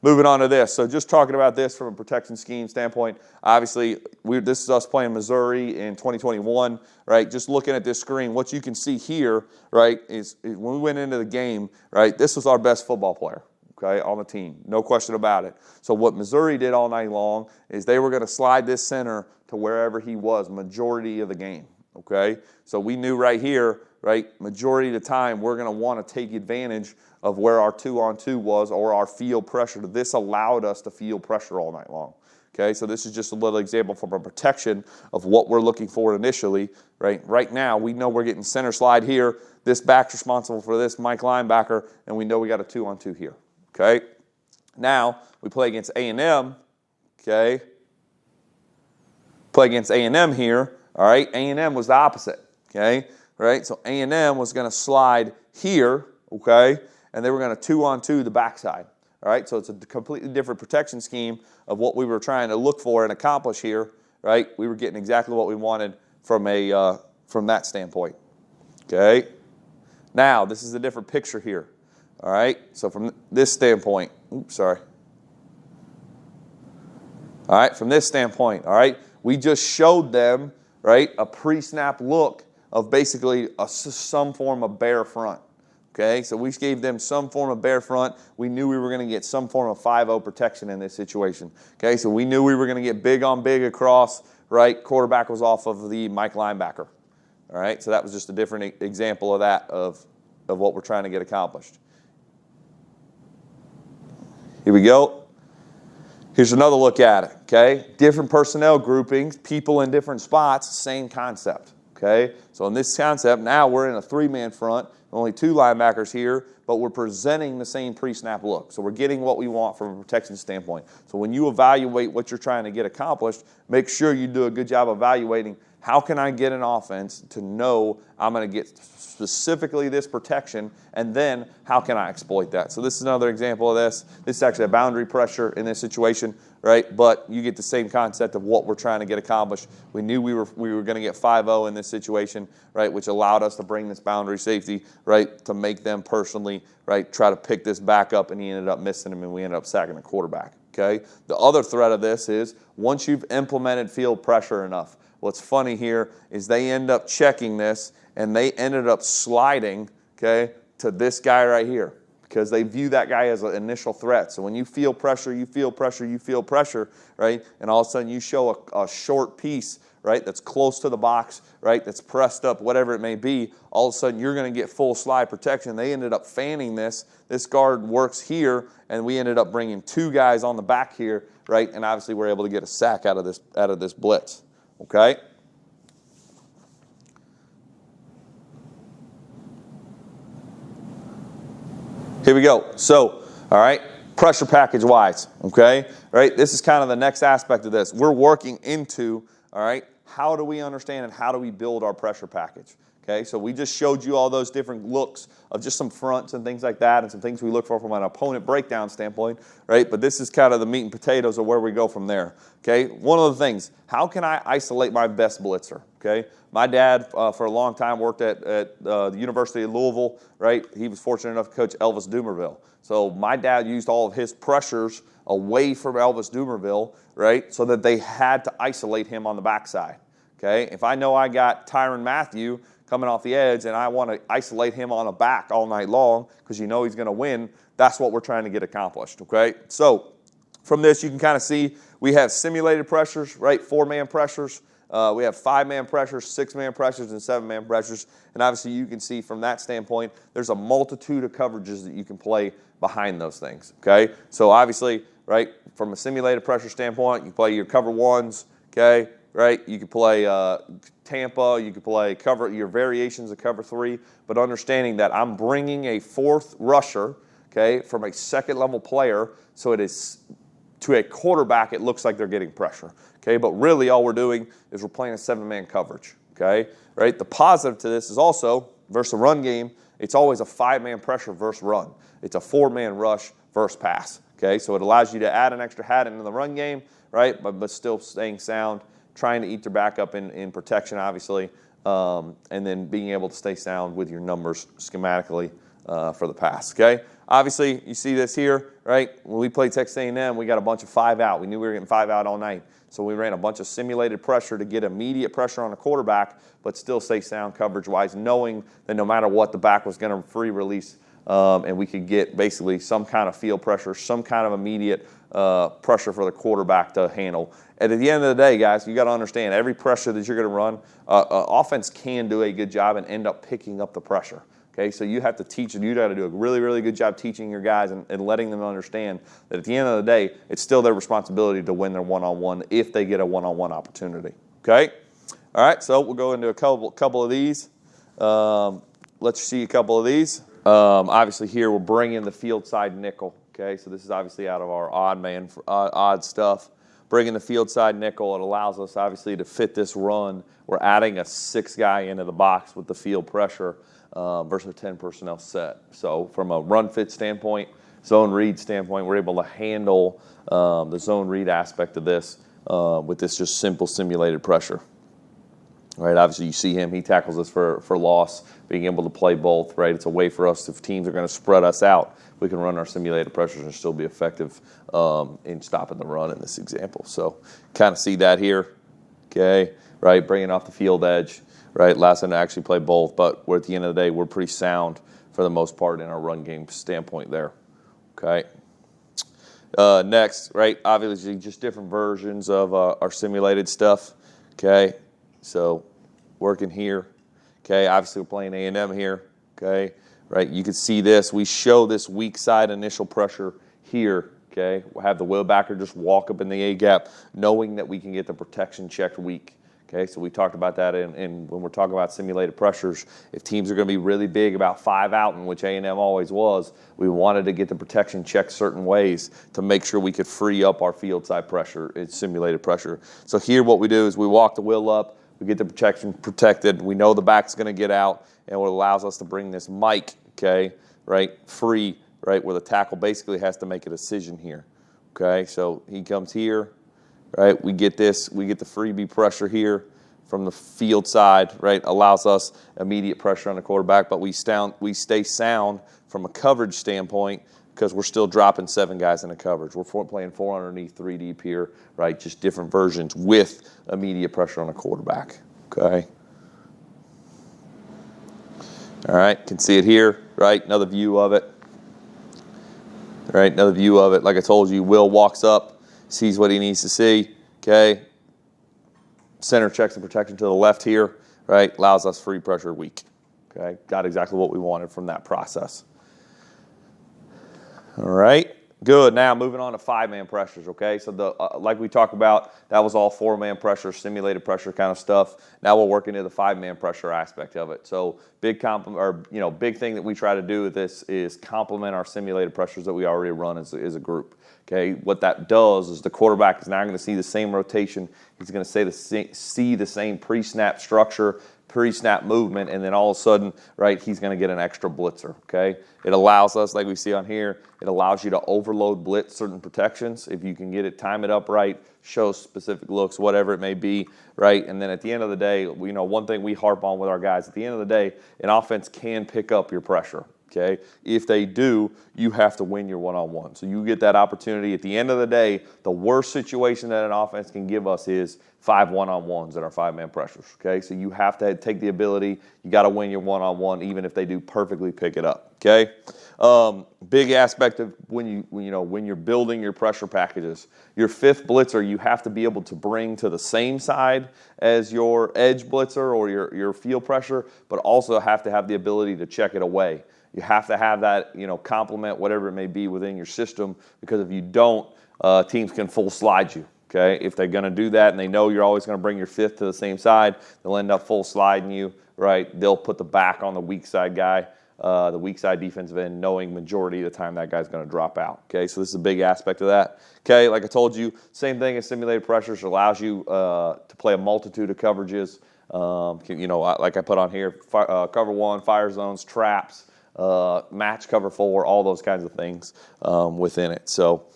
moving on to this. So just talking about this from a protection scheme standpoint, obviously, this is us playing Missouri in 2021, right? Just looking at this screen, what you can see here, right, is when we went into the game, right, this was our best football player, okay, on the team. No question about it. So what Missouri did all night long is they were going to slide this center to wherever he was majority of the game, okay? So we knew right here, right, majority of the time we're going to want to take advantage of where our 2-on-2 was or our field pressure. This allowed us to field pressure all night long. Okay, so this is just a little example from a protection of what we're looking for initially. Right now, we know we're getting center slide here. This back's responsible for this Mike linebacker, and we know we got a 2-on-2 here. Okay, now we play against A&M. Okay, play against A&M here. All right, A&M was the opposite. Okay, right, so A&M was going to slide here. Okay. And they were going to 2-on-2 the backside. All right, so it's a completely different protection scheme of what we were trying to look for and accomplish here. Right, we were getting exactly what we wanted from that standpoint. Okay, now this is a different picture here. All right, so from this standpoint, all right, from this standpoint, all right, we just showed them, right, a pre-snap look of basically some form of bare front. Okay, so we gave them some form of bare front. We knew we were going to get some form of 5-0 protection in this situation. Okay, so we knew we were going to get big on big across, right? Quarterback was off of the Mike linebacker. All right, so that was just a different example of that, of what we're trying to get accomplished. Here we go. Here's another look at it, okay? Different personnel groupings, people in different spots, same concept, okay? So in this concept, now we're in a 3-man front. Only 2 linebackers here, but we're presenting the same pre-snap look. So we're getting what we want from a protection standpoint. So when you evaluate what you're trying to get accomplished, make sure you do a good job evaluating how can I get an offense to know I'm going to get specifically this protection, and then how can I exploit that? So this is another example of this. This is actually a boundary pressure in this situation, right? But you get the same concept of what we're trying to get accomplished. We knew we were going to get 5-0 in this situation, right, which allowed us to bring this boundary safety, right, to make them personally, right, try to pick this back up, and he ended up missing him, and we ended up sacking the quarterback, okay? The other threat of this is once you've implemented field pressure enough, what's funny here is they end up checking this, and they ended up sliding, okay, to this guy right here because they view that guy as an initial threat. So when you feel pressure, you feel pressure, you feel pressure, right, and all of a sudden you show a short piece, right, that's close to the box, right, that's pressed up, whatever it may be, all of a sudden you're going to get full slide protection. They ended up fanning this. This guard works here, and we ended up bringing 2 guys on the back here, right, and obviously we're able to get a sack out of this blitz. Okay? Here we go. So, all right, pressure package wise, okay? All right, this is kind of the next aspect of this. We're working into, all right, how do we understand and how do we build our pressure package? Okay, so we just showed you all those different looks of just some fronts and things like that and some things we look for from an opponent breakdown standpoint, right? But this is kind of the meat and potatoes of where we go from there, okay? One of the things, how can I isolate my best blitzer, okay? My dad, for a long time, worked at the University of Louisville, right? He was fortunate enough to coach Elvis Dumerville. So my dad used all of his pressures away from Elvis Dumerville, right, so that they had to isolate him on the backside, okay? If I know I got Tyrann Mathieu coming off the edge and I want to isolate him on a back all night long because you know he's going to win, that's what we're trying to get accomplished, okay? So from this, you can kind of see we have simulated pressures, right, 4-man pressures. We have 5-man pressures, 6-man pressures, and 7-man pressures. And obviously you can see from that standpoint, there's a multitude of coverages that you can play behind those things, okay? So obviously, right, from a simulated pressure standpoint, you play your cover 1s, okay, right? You can play Tampa, you can play your variations of cover 3, but understanding that I'm bringing a 4th rusher, okay, from a second-level player, so it is to a quarterback, it looks like they're getting pressure, okay? But really all we're doing is we're playing a 7-man coverage, okay? Right? The positive to this is also, versus a run game, it's always a 5-man pressure versus run. It's a 4-man rush versus pass, okay? So it allows you to add an extra hat into the run game, right, but still staying sound, trying to eat their back up in protection, obviously, and then being able to stay sound with your numbers schematically for the pass, okay? obviously, you see this here, right? When we played Texas A&M, we got a bunch of 5 out. We knew we were getting 5 out all night. So we ran a bunch of simulated pressure to get immediate pressure on the quarterback, but still stay sound coverage-wise, knowing that no matter what, the back was going to free release, and we could get basically some kind of field pressure, some kind of immediate pressure for the quarterback to handle. And at the end of the day, guys, you got to understand, every pressure that you're going to run, offense can do a good job and end up picking up the pressure. Okay, so you have to teach, and you got to do a really, really good job teaching your guys and letting them understand that at the end of the day, it's still their responsibility to win their one-on-one if they get a one-on-one opportunity. Okay, all right. So we'll go into a couple of these. Let's see a couple of these. Obviously, here we're bringing the field side nickel. Okay, so this is obviously out of our odd stuff. Bringing the field side nickel, it allows us obviously to fit this run. We're adding a 6 guy into the box with the field pressure. Versus a 10 personnel set. So from a run fit standpoint, zone read standpoint, we're able to handle the zone read aspect of this with this just simple simulated pressure. Right, obviously you see him, he tackles us for loss, being able to play both, right? It's a way for us, if teams are going to spread us out, we can run our simulated pressures and still be effective in stopping the run in this example. So kind of see that here, okay? Right, bringing off the field edge. Right, allows them to actually play both, but we're at the end of the day, we're pretty sound for the most part in our run game standpoint there. Okay. Next, right, obviously just different versions of our simulated stuff. Okay, so working here. Okay, obviously we're playing A&M here. Okay, right, you can see this. We show this weak side initial pressure here. Okay, we'll have the wheelbacker just walk up in the A gap, knowing that we can get the protection checked weak. Okay, so we talked about that in when we're talking about simulated pressures. If teams are going to be really big about 5 out, in which A&M always was, we wanted to get the protection checked certain ways to make sure we could free up our field side pressure. It's simulated pressure. So here what we do is we walk the wheel up, we get the protection protected, we know the back's going to get out, and what allows us to bring this mic, okay, right, free, right, where the tackle basically has to make a decision here. Okay, so he comes here. Right, we get this, we get the freebie pressure here from the field side, right, allows us immediate pressure on the quarterback, but we stay sound from a coverage standpoint because we're still dropping 7 guys in the coverage. We're playing 4 underneath, 3 deep here, right, just different versions with immediate pressure on the quarterback, okay? All right, can see it here, right, another view of it. All right, another view of it. Like I told you, Will walks up, sees what he needs to see, okay? Center checks the protection to the left here, right? Allows us free pressure weak, okay? Got exactly what we wanted from that process. All right, good. Now moving on to 5-man pressures, okay? So like we talked about, that was all 4-man pressure, simulated pressure kind of stuff. Now we're working into the 5-man pressure aspect of it. So big thing that we try to do with this is complement our simulated pressures that we already run as a group. Okay, what that does is the quarterback is now going to see the same rotation. He's going to see the same pre-snap structure, pre-snap movement, and then all of a sudden, right, he's going to get an extra blitzer. Okay, it allows us, like we see on here, it allows you to overload blitz certain protections if you can get it, time it up right, show specific looks, whatever it may be, right? And then at the end of the day, one thing we harp on with our guys, at the end of the day, an offense can pick up your pressure. Okay, if they do, you have to win your one-on-one. So you get that opportunity. At the end of the day, the worst situation that an offense can give us is 5 one-on-ones at our 5-man pressures. Okay, so you have to take the ability. You got to win your one-on-one, even if they do perfectly pick it up. Okay, big aspect of when you're building your pressure packages, your 5th blitzer, you have to be able to bring to the same side as your edge blitzer or your field pressure, but also have to have the ability to check it away. You have to have that, complement whatever it may be within your system, because if you don't, teams can full slide you. Okay, if they're going to do that and they know you're always going to bring your 5th to the same side, they'll end up full sliding you. Right, they'll put the back on the weak side guy, the weak side defensive end, knowing majority of the time that guy's going to drop out. Okay, so this is a big aspect of that. Okay, like I told you, same thing as simulated pressures, allows you to play a multitude of coverages. Like I put on here, cover 1, fire zones, traps. Match cover 4, all those kinds of things within it. So